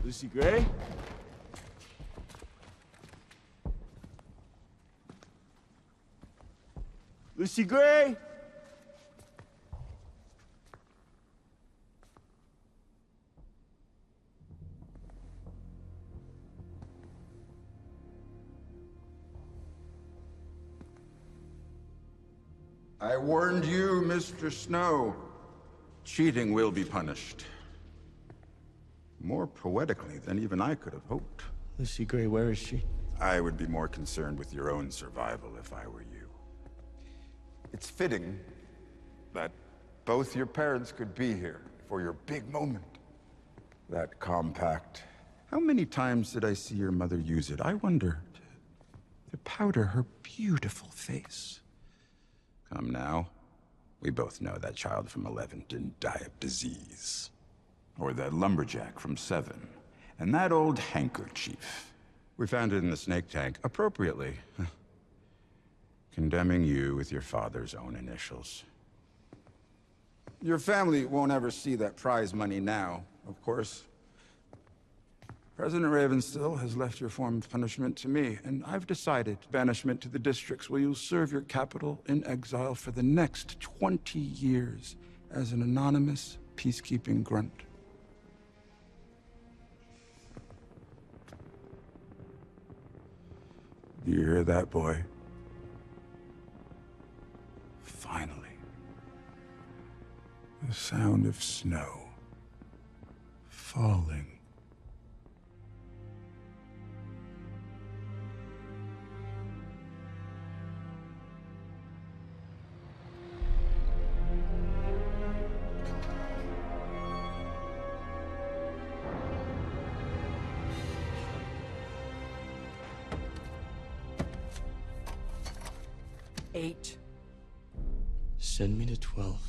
Lucy Gray? Lucy Gray? I warned you, Mr. Snow. Cheating will be punished. More poetically than even I could have hoped. Lucy Gray, where is she? I would be more concerned with your own survival if I were you. It's fitting that both your parents could be here for your big moment. That compact. How many times did I see your mother use it? I wonder, to powder her beautiful face. Come now. We both know that child from 11 didn't die of disease. Or that lumberjack from 7. And that old handkerchief. We found it in the snake tank, appropriately. Condemning you with your father's own initials. Your family won't ever see that prize money now, of course. President Ravenstill has left your form of punishment to me, and I've decided banishment to the districts where you'll serve your capital in exile for the next 20 years as an anonymous peacekeeping grunt. Do you hear that, boy? Finally. The sound of snow falling. Eight. Send me to 12.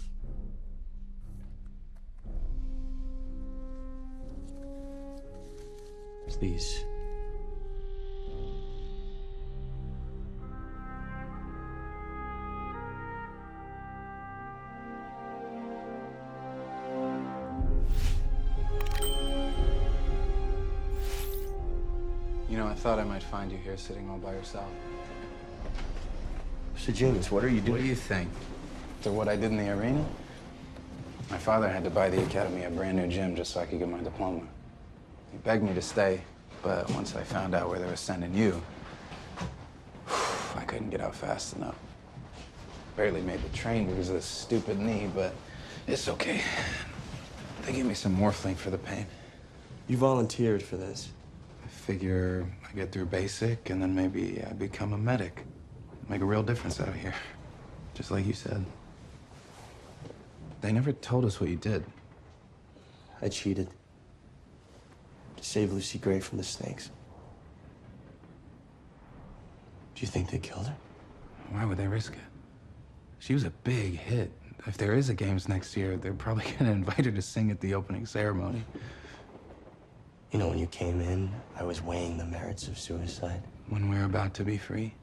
Please. You know, I thought I might find you here sitting all by yourself. Mr. James, what are you doing? What do you think? After what I did in the arena? My father had to buy the academy a brand new gym just so I could get my diploma. He begged me to stay, but once I found out where they were sending you, I couldn't get out fast enough. Barely made the train because of this stupid knee, but it's okay. They gave me some morphine for the pain. You volunteered for this. I figure I get through basic, and then maybe I become a medic. Make a real difference out here, just like you said. They never told us what you did. I cheated. To save Lucy Gray from the snakes. Do you think they killed her? Why would they risk it? She was a big hit. If there is a games next year, they're probably gonna invite her to sing at the opening ceremony. You know, when you came in, I was weighing the merits of suicide. When we're about to be free.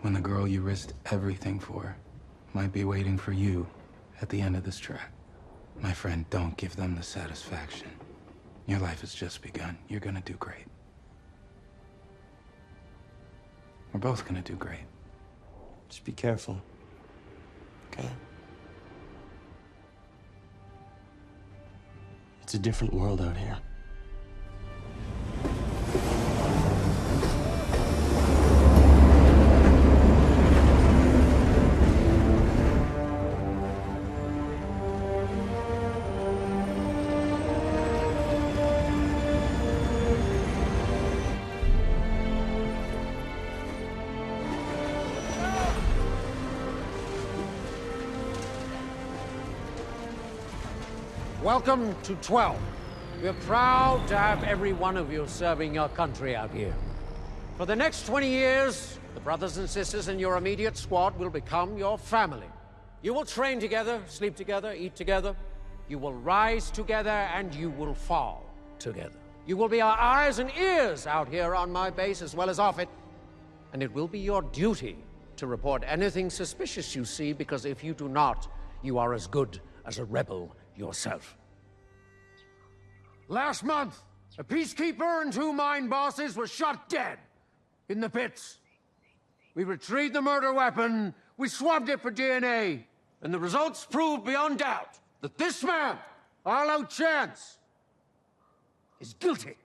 When the girl you risked everything for might be waiting for you at the end of this track. My friend, don't give them the satisfaction. Your life has just begun. You're gonna do great. We're both gonna do great. Just be careful. Okay? It's a different world out here. Welcome to 12. We're proud to have every one of you serving your country out here. For the next 20 years, the brothers and sisters in your immediate squad will become your family. You will train together, sleep together, eat together. You will rise together, and you will fall together. You will be our eyes and ears out here on my base as well as off it. And it will be your duty to report anything suspicious you see, because if you do not, you are as good as a rebel yourself. Last month, a peacekeeper and 2 mine bosses were shot dead in the pits. We retrieved the murder weapon, we swabbed it for DNA, and the results proved beyond doubt that this man, Arlo Chance, is guilty.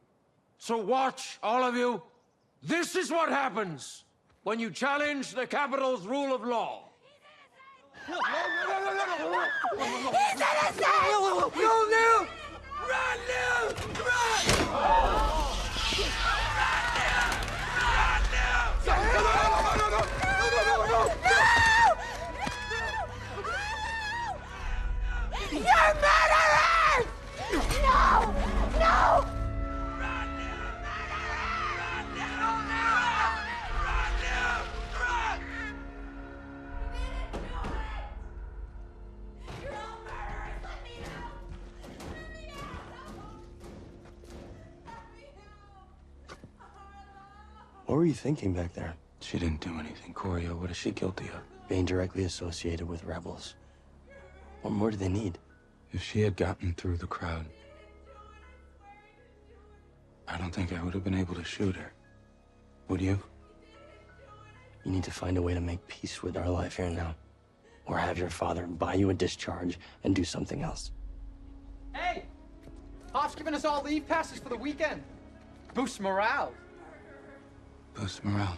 So watch, all of you. This is what happens when you challenge the capital's rule of law. He's innocent! No, no! Run, Lou! Run! You're murderers! No! No! What were you thinking back there? She didn't do anything, Corio. What is she guilty of? Being directly associated with rebels. What more do they need? If she had gotten through the crowd, I don't think I would have been able to shoot her. Would you? You need to find a way to make peace with our life here now. Or have your father buy you a discharge and do something else. Hey! Pop's giving us all leave passes for the weekend. Boost morale. Boost morale.